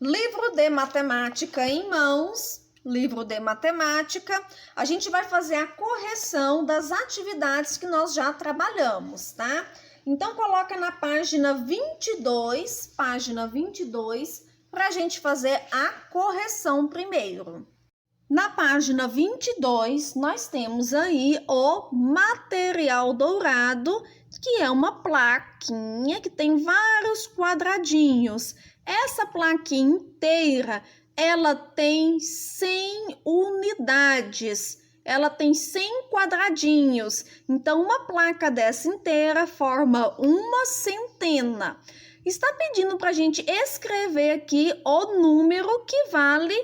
Livro de matemática em mãos, livro de matemática. A gente vai fazer a correção das atividades que nós já trabalhamos, tá? Então, coloca na página 22, para a gente fazer a correção primeiro. Na página 22, nós temos aí o material dourado, que é uma plaquinha que tem vários quadradinhos. Essa plaquinha inteira, ela tem 100 unidades, ela tem 100 quadradinhos. Então, uma placa dessa inteira forma uma centena. Está pedindo para a gente escrever aqui o número que vale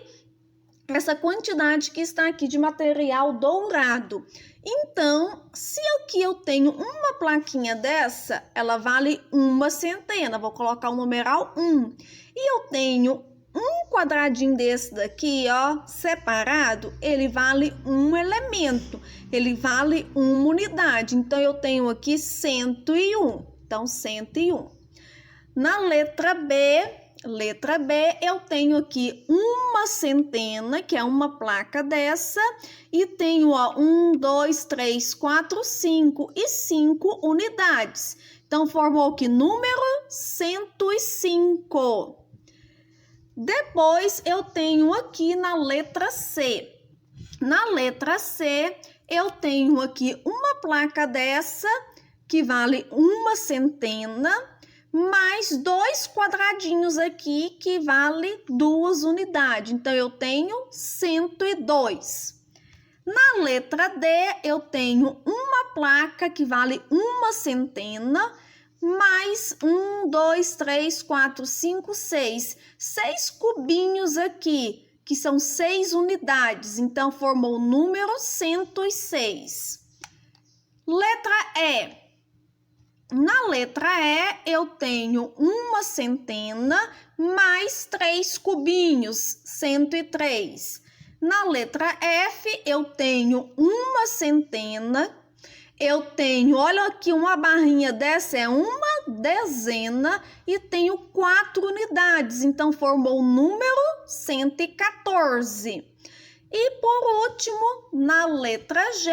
essa quantidade que está aqui de material dourado. Então, se aqui eu tenho uma plaquinha dessa, ela vale uma centena. Vou colocar o numeral 1. E eu tenho um quadradinho desse daqui, ó, separado, ele vale um elemento. Ele vale uma unidade. Então, eu tenho aqui 101. Então, 101. Na letra B, eu tenho aqui uma centena, que é uma placa dessa, e tenho, ó, 1, 2, 3, 4, 5 e 5 unidades. Então, formou que número 105. Depois, eu tenho aqui na letra C. Na letra C, eu tenho aqui uma placa dessa, que vale uma centena, mais dois quadradinhos aqui que vale 2 unidades. Então, eu tenho 102. Na letra D, eu tenho uma placa que vale uma centena, mais 1, 2, 3, 4, 5, 6. 6 cubinhos aqui, que são 6 unidades. Então, formou o número 106. Letra E. Na letra E, eu tenho uma centena mais 3 cubinhos, 103. Na letra F, eu tenho uma centena. Eu tenho, olha aqui, uma barrinha dessa é uma dezena e tenho 4 unidades. Então, formou o número 114. E, por último, na letra G,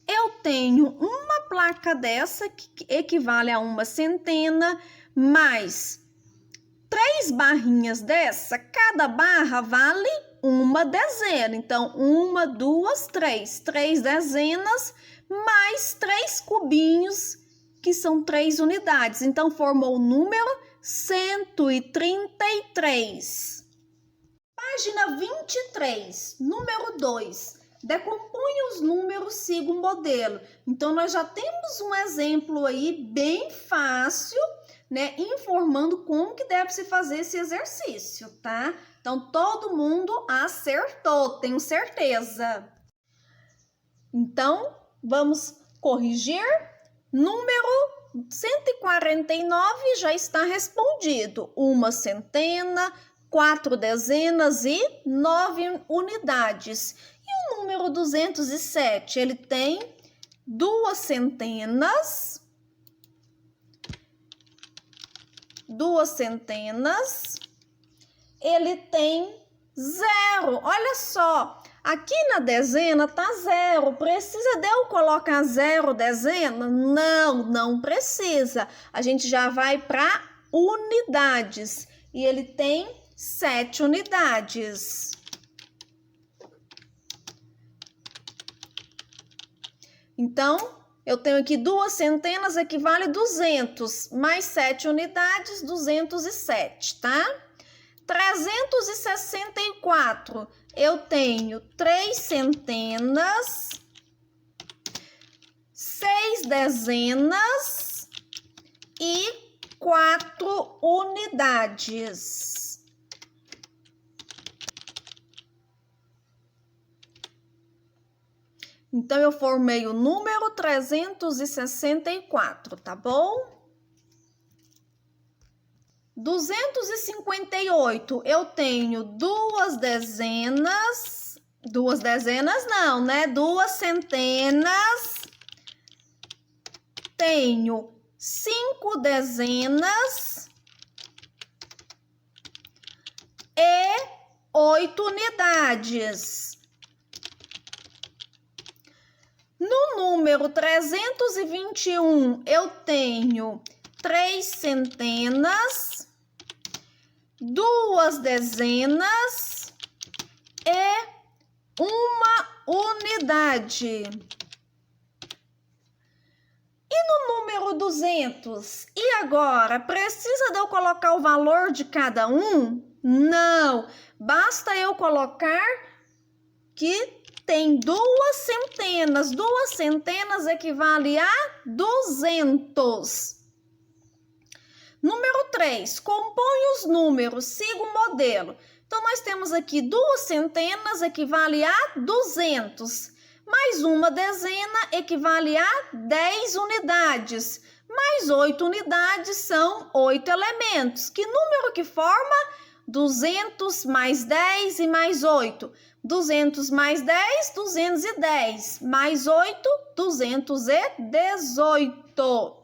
eu tenho uma placa dessa que equivale a uma centena, mais 3 barrinhas dessa, cada barra vale uma dezena. Então, 1, 2, 3. 3 dezenas, mais 3 cubinhos, que são 3 unidades. Então, formou o número 133. Página 23, número 2. Decompõe os números, siga um modelo. Então, nós já temos um exemplo aí bem fácil, né? Informando como que deve se fazer esse exercício, tá? Então, todo mundo acertou, tenho certeza. Então, vamos corrigir. Número 149 já está respondido. Uma centena, 4 dezenas e 9 unidades. E o número 207, ele tem 2 centenas, 2 centenas, ele tem 0. Olha só, aqui na dezena tá 0. Precisa de eu colocar 0 dezena? Não, não precisa. A gente já vai para unidades e ele tem 7 unidades. Então, eu tenho aqui 2 centenas, equivale a 200, mais 7 unidades, 207, tá? 364, eu tenho 3 centenas, 6 dezenas e 4 unidades. Então, eu formei o número 364, tá bom? 258, eu tenho 2 dezenas, 2 dezenas não, né? 2 centenas, tenho 5 dezenas 8 unidades. No número 321, eu tenho 3 centenas, 2 dezenas e 1 unidade. E no número 200? E agora? Precisa de eu colocar o valor de cada um? Não, basta eu colocar que tem 2 centenas. 2 centenas equivale a 200. Número 3, compõe os números, siga o modelo. Então, nós temos aqui 2 centenas equivale a 200. Mais 1 dezena equivale a 10 unidades. Mais 8 unidades são 8 elementos. Que número que forma? 200 mais 10 e mais 8. 200 mais 10, 210. Mais 8, 218.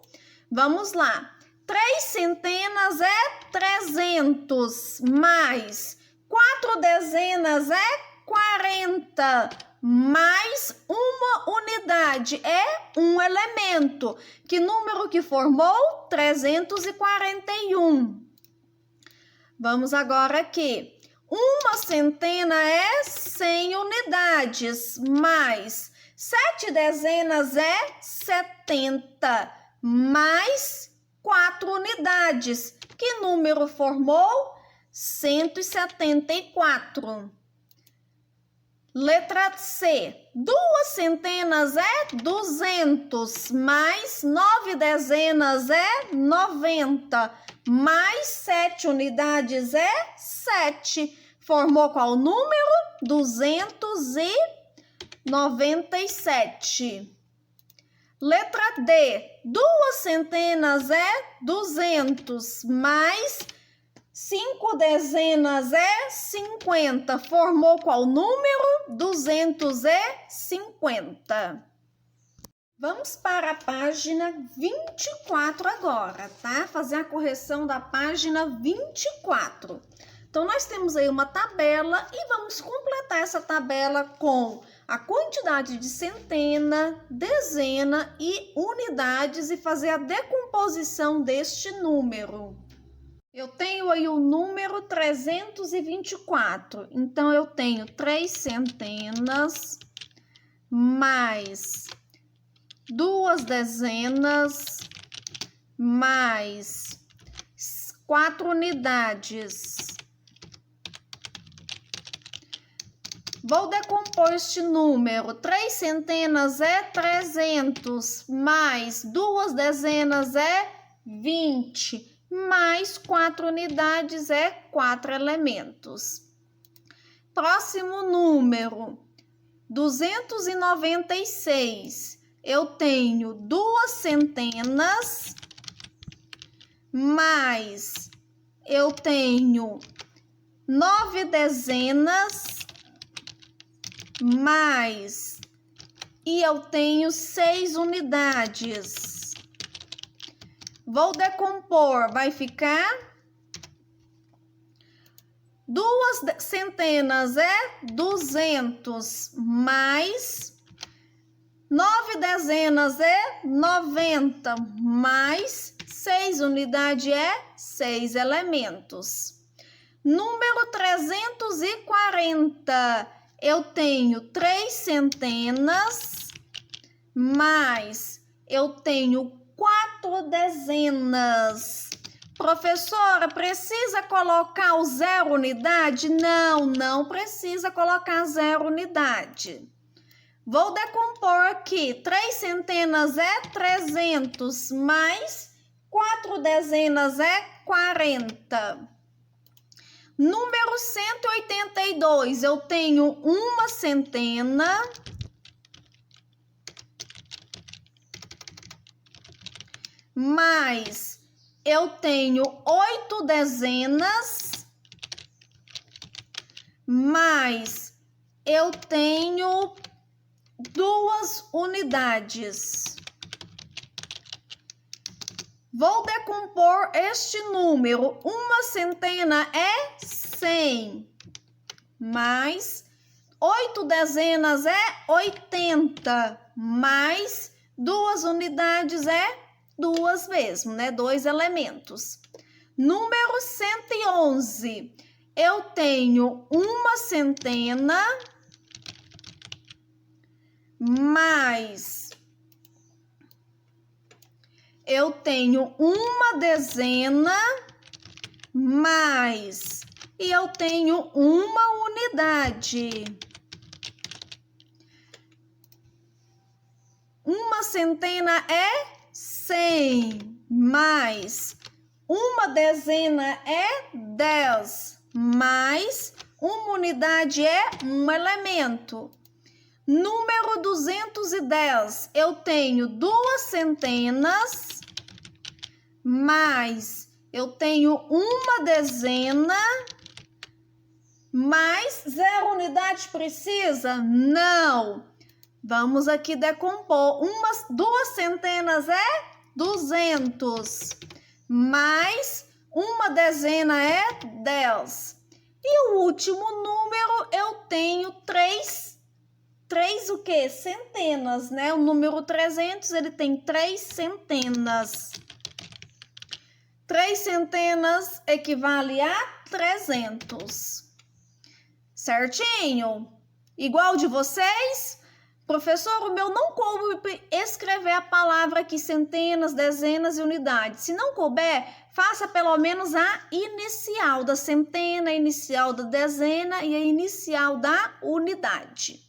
Vamos lá. 3 centenas é 300. Mais 4 dezenas é 40. Mais 1 unidade é 1 elemento. Que número que formou? 341. Vamos agora aqui. 1 centena é 100 unidades, mais 7 dezenas é 70, mais 4 unidades. Que número formou? 174. Letra C. 2 centenas é 200, mais 9 dezenas é 90, mais 7 unidades é 7. Formou qual número? 297. Letra D. 2 centenas é 200, mais 5 dezenas é 50. Formou qual número? 250. Vamos para a página 24 agora, tá? Fazer a correção da página 24. Então, nós temos aí uma tabela e vamos completar essa tabela com a quantidade de centena, dezena e unidades e fazer a decomposição deste número. Eu tenho aí o número 324. Então, eu tenho 3 centenas mais 2 dezenas mais 4 unidades. Vou decompor este número. 3 centenas é 300, mais 2 dezenas é 20, mais 4 unidades é 4 elementos. Próximo número, 296. Eu tenho 2 centenas, mais eu tenho 9 dezenas, mais e eu tenho 6 unidades. Vou decompor, vai ficar 2 centenas é 200, mais 9 dezenas é 90, mais 6 unidades é 6 elementos. Número 340, eu tenho 3 centenas, mais eu tenho 4 dezenas. Professora, precisa colocar o 0 unidade? Não, não precisa colocar 0 unidade. Vou decompor aqui. 3 centenas é 300, mais 4 dezenas é 40. Número 182, eu tenho 1 centena, mais eu tenho 8 dezenas, mais eu tenho 2 unidades. Vou decompor este número. 1 centena é 100, mais 8 dezenas é 80, mais 2 unidades é 2 mesmo, né? 2 elementos. Número 111, eu tenho uma centena mais eu tenho uma dezena mais e eu tenho uma unidade. Uma centena é 100 mais uma dezena é 10 mais uma unidade é um elemento. Número 210, eu tenho 2 centenas mais eu tenho uma dezena mais 0 unidade precisa? Não. Vamos aqui decompor. 2 centenas é 200 mais uma dezena é 10. E o último número eu tenho 3 o quê? Centenas, né? O número 300, ele tem 3 centenas. 3 centenas equivale a 300. Certinho? Igual de vocês? Professor, o meu não coube escrever a palavra aqui, centenas, dezenas e unidades. Se não couber, faça pelo menos a inicial da centena, a inicial da dezena e a inicial da unidade.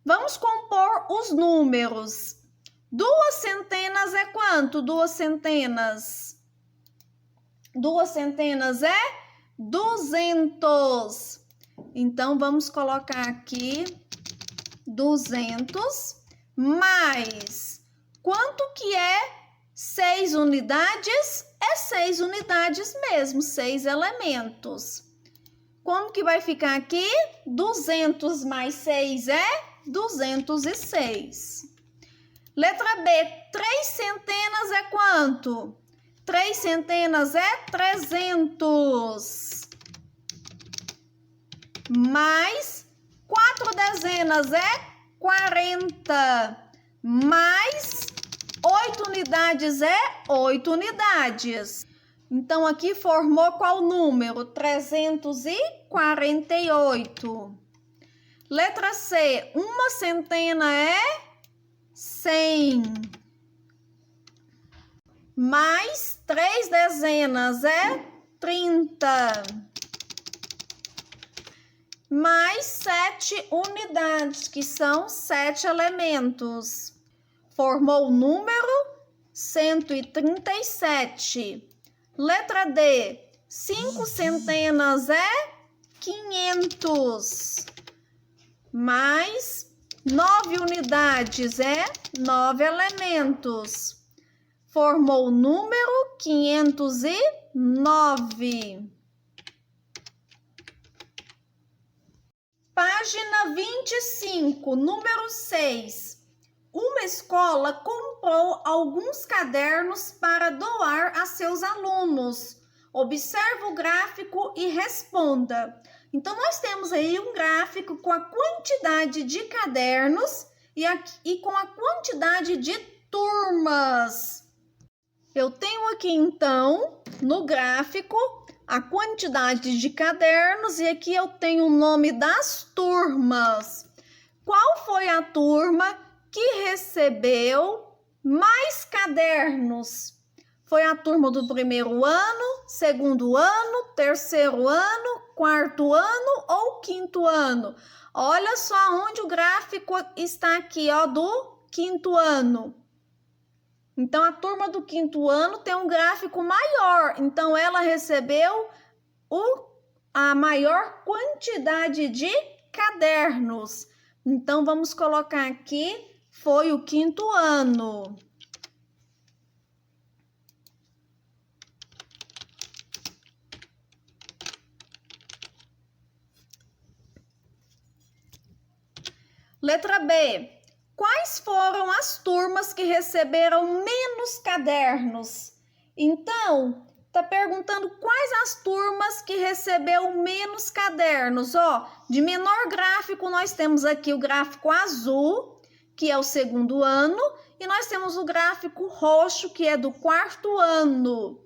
Vamos compor os números. 2 centenas é quanto? 2 centenas. 2 centenas é 200. Então, vamos colocar aqui 200 mais. Quanto que é 6 unidades? É 6 unidades mesmo, 6 elementos. Como que vai ficar aqui? 200 mais 6 é 206. Letra B, 3 centenas é quanto? 3 centenas é 300. Mais 4 dezenas é 40. Mais 8 unidades é 8 unidades. Então, aqui formou qual número? 348. Letra C, uma centena é 100. Mais 3 dezenas é 30. Mais 7 unidades, que são 7 elementos. Formou o número 137. Letra D, 5 centenas é 500. Mais 9 unidades é 9 elementos. Formou o número 509. Página 25, número 6. Uma escola comprou alguns cadernos para doar a seus alunos. Observe o gráfico e responda. Então, nós temos aí um gráfico com a quantidade de cadernos e com a quantidade de turmas. Eu tenho aqui, então, no gráfico, a quantidade de cadernos e aqui eu tenho o nome das turmas. Qual foi a turma que recebeu mais cadernos? Foi a turma do primeiro ano, segundo ano, terceiro ano, quarto ano ou quinto ano? Olha só onde o gráfico está aqui, ó, do quinto ano. Então, a turma do quinto ano tem um gráfico maior. Então, ela recebeu a maior quantidade de cadernos. Então, vamos colocar aqui, foi o quinto ano. Letra B. Quais foram as turmas que receberam menos cadernos? Então, Tá perguntando quais as turmas que recebeu menos cadernos. Ó, de menor gráfico, nós temos aqui o gráfico azul, que é o segundo ano, e nós temos o gráfico roxo, que é do quarto ano.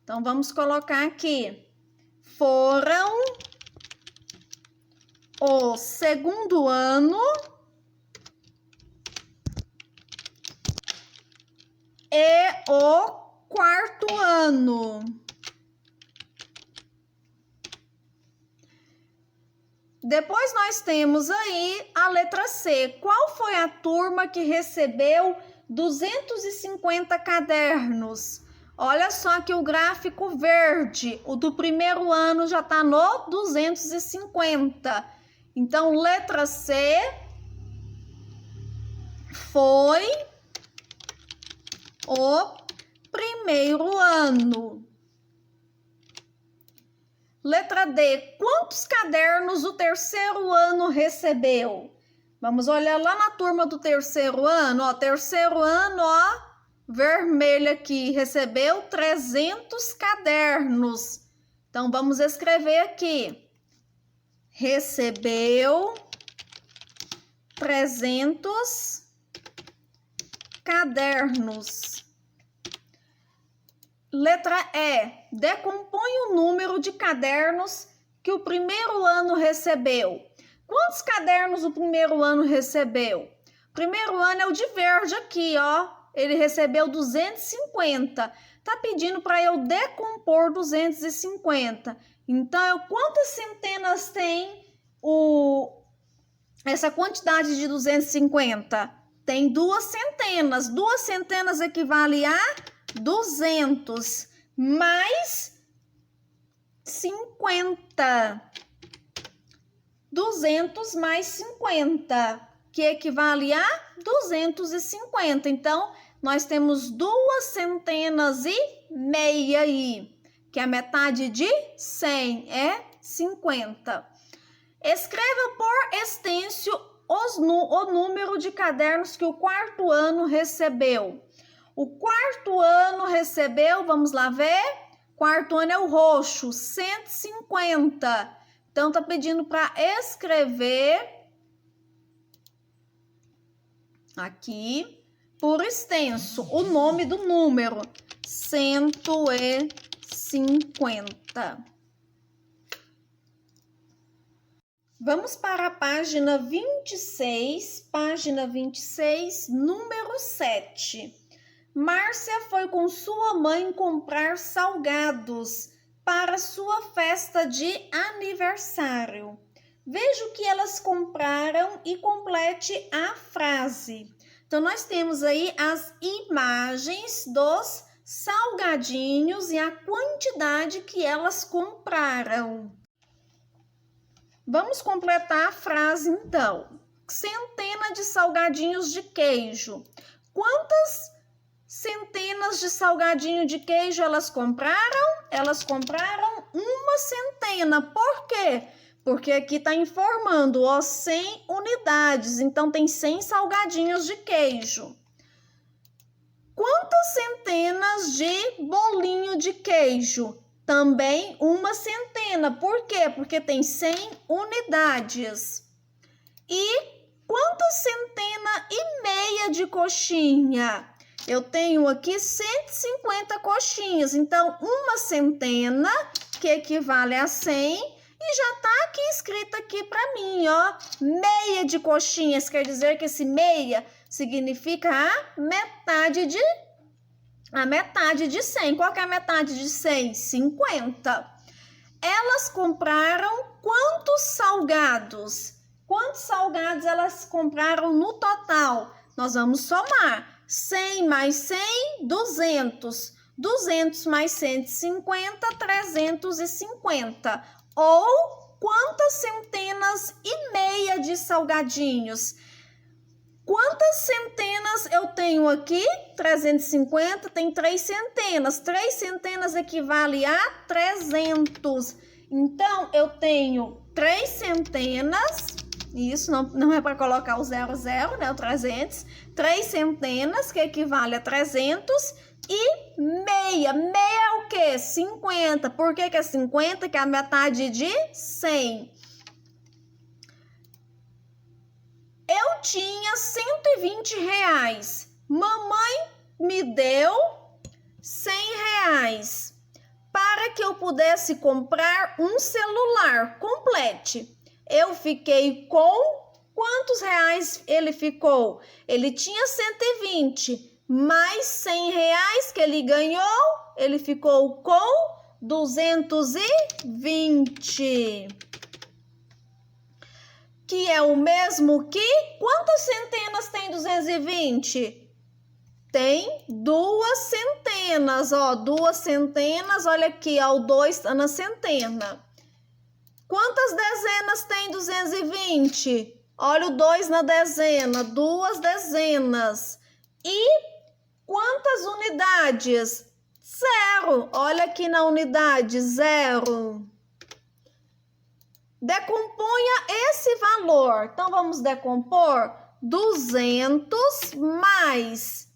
Então, vamos colocar aqui. Foram o segundo ano e o quarto ano. Depois nós temos aí a letra C. Qual foi a turma que recebeu 250 cadernos? Olha só que o gráfico verde, o do primeiro ano já está no 250. Então, letra C foi o primeiro ano. Letra D, quantos cadernos o terceiro ano recebeu? Vamos olhar lá na turma do terceiro ano, ó, terceiro ano, ó, vermelho aqui, recebeu 300 cadernos. Então, vamos escrever aqui, recebeu 300 cadernos. Letra E, decompõe o número de cadernos que o primeiro ano recebeu. Quantos cadernos o primeiro ano recebeu? Primeiro ano é o de verde aqui, ó. Ele recebeu 250. Tá pedindo para eu decompor 250. Então, quantas centenas tem essa quantidade de 250? Tem 2 centenas. 2 centenas equivale a 200 mais 50. 200 mais 50, que equivale a 250. Então, nós temos 2 centenas e meia aí, que a metade de 100 é 50. Escreva por extenso o número de cadernos que o quarto ano recebeu. O quarto ano recebeu, vamos lá ver, quarto ano é o roxo, 150. Então, tá pedindo para escrever aqui, por extenso, o nome do número, 150. Vamos para a página 26, número 7. Márcia foi com sua mãe comprar salgados para sua festa de aniversário. Veja o que elas compraram e complete a frase. Então, nós temos aí as imagens dos salgadinhos e a quantidade que elas compraram. Vamos completar a frase, então. Centena de salgadinhos de queijo. Quantas centenas de salgadinho de queijo elas compraram? Elas compraram 1 centena. Por quê? Porque aqui está informando, ó, 100 unidades. Então, tem 100 salgadinhos de queijo. Quantas centenas de bolinho de queijo? Também 1 centena. Por quê? Porque tem 100 unidades. E quantas centena e meia de coxinha? Eu tenho aqui 150 coxinhas. Então, 1 centena, que equivale a 100, e já tá aqui escrito aqui para mim, ó. Meia de coxinhas, quer dizer que esse meia significa a metade de 100. Qual que é a metade de 100? 50. Elas compraram quantos salgados? Quantos salgados elas compraram no total? Nós vamos somar. 100 mais 100, 200. 200 mais 150, 350. Ou quantas centenas e meia de salgadinhos? Quantas centenas eu tenho aqui? 350, tem 3 centenas. 3 centenas equivale a 300. Então, eu tenho 3 centenas, isso não é para colocar o 00, né? O 300. 3 centenas, que equivale a 300. e meia. Meia é o quê? 50. Por que que é 50? Que é a metade de 100. Eu tinha 120 reais. Mamãe me deu 100 reais para que eu pudesse comprar um celular. Complete. Eu fiquei com quantos reais ele ficou? Ele tinha 120, mais 100 reais que ele ganhou, ele ficou com 220. Que é o mesmo que... Quantas centenas tem 220? Tem 2 centenas, ó. 2 centenas, olha aqui, ó, o 2 está na centena. Quantas dezenas tem 220? Olha o 2 na dezena, 2 dezenas. E quantas unidades? 0. Olha aqui na unidade, 0. Decomponha esse valor. Então, vamos decompor 200 mais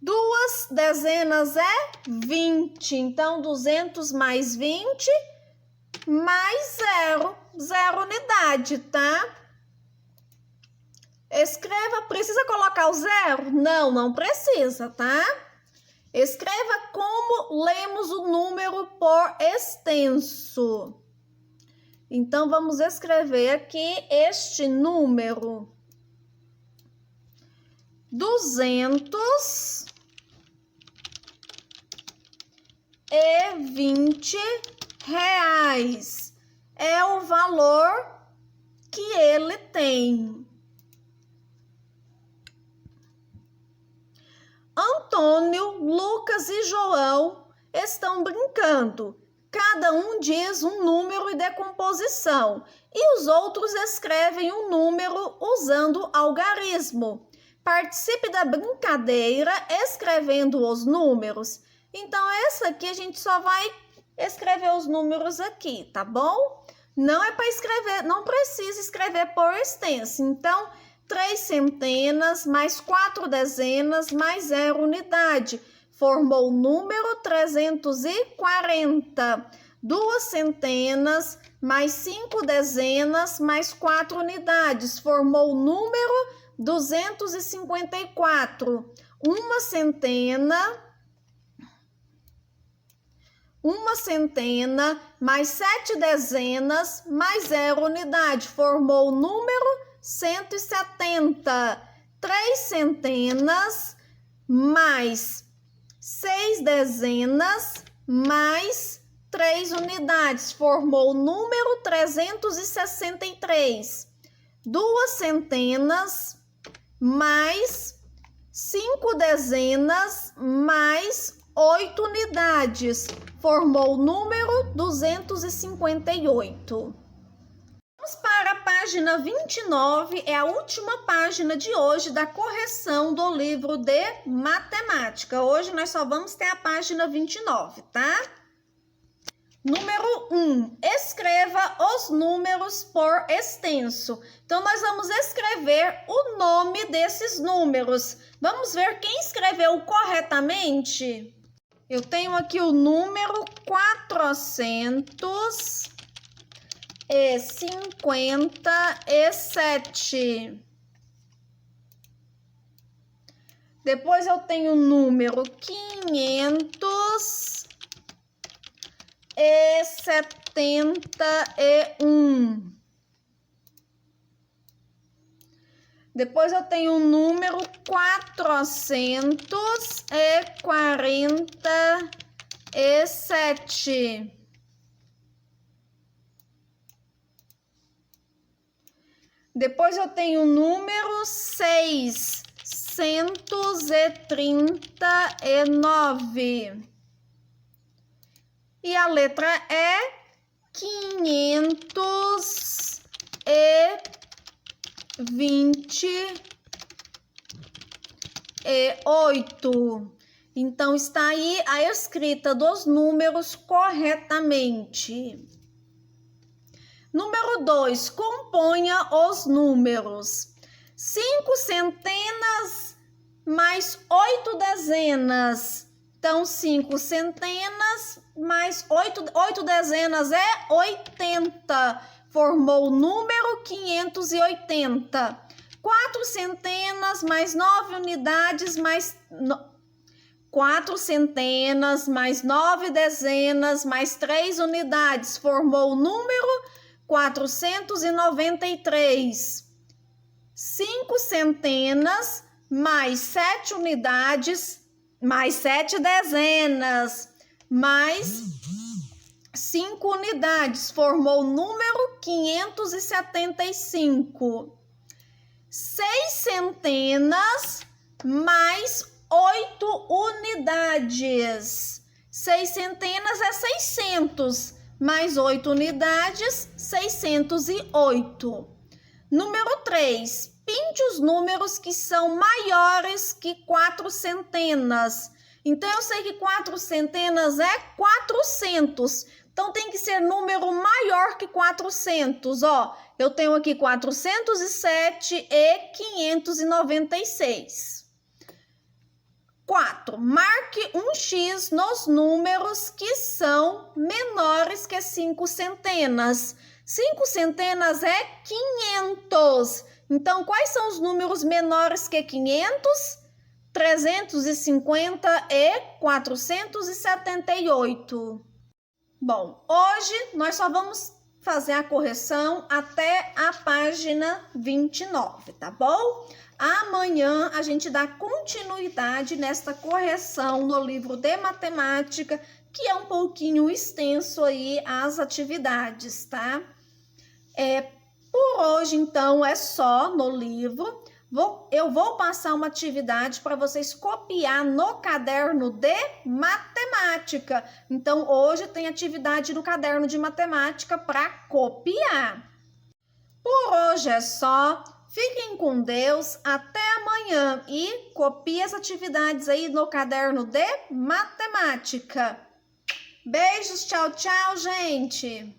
2 dezenas é 20. Então, 200 mais 20 mais 0. 0 unidade, tá? Escreva, precisa colocar o 0? Não, não precisa, tá? Escreva como lemos o número por extenso. Então, vamos escrever aqui este número. 220 reais é o valor que ele tem. Antônio, Lucas e João estão brincando. Cada um diz um número e decomposição, e os outros escrevem um número usando algarismo. Participe da brincadeira escrevendo os números. Então, essa aqui a gente só vai escrever os números aqui, tá bom? Não é para escrever, não precisa escrever por extenso. Então, 3 centenas mais 4 dezenas mais 0 unidade. Formou o número 340. 2 centenas mais 5 dezenas mais 4 unidades. Formou o número 254. Uma centena mais 7 dezenas mais 0 unidade. Formou o número 170. 3 centenas mais 6 dezenas mais 3 unidades. Formou o número 363. 2 centenas mais 5 dezenas mais 8 unidades. Formou o número 258. Vamos para a página 29, é a última página de hoje da correção do livro de matemática. Hoje nós só vamos ter a página 29, tá? Número 1, escreva os números por extenso. Então, nós vamos escrever o nome desses números. Vamos ver quem escreveu corretamente? Eu tenho aqui o número 457. Depois eu tenho o número 571. Depois eu tenho o número 447. Depois eu tenho o número 639. E a letra E, 528. Então, está aí a escrita dos números corretamente. Número 2, componha os números. 5 centenas mais 8 dezenas. Então, 5 centenas mais 8 dezenas é 80. Formou o número 580. 4 centenas mais 9 unidades mais... 4 centenas mais 9 dezenas mais 3 unidades. Formou o número 493. 5 centenas mais 7 unidades mais 7 dezenas mais 5 unidades. Formou o número 575. 6 centenas mais 8 unidades. 6 centenas é 600, mais 8 unidades, 608. Número 3. Pinte os números que são maiores que 4 centenas. Então, eu sei que 4 centenas é 400. Então, tem que ser número maior que 400. Ó, eu tenho aqui 407 e 596. 4. Marque um X nos números que são menores que 5 centenas. 5 centenas é 500. Então, quais são os números menores que 500? 350 e 478. Bom, hoje nós só vamos fazer a correção até a página 29, tá bom? Amanhã a gente dá continuidade nesta correção no livro de matemática, que é um pouquinho extenso aí as atividades, tá? Por hoje, então, é só no livro. Eu vou passar uma atividade para vocês copiar no caderno de matemática. Então, hoje tem atividade no caderno de matemática para copiar. Por hoje é só. Fiquem com Deus, até amanhã e copie as atividades aí no caderno de matemática. Beijos, tchau, tchau, gente!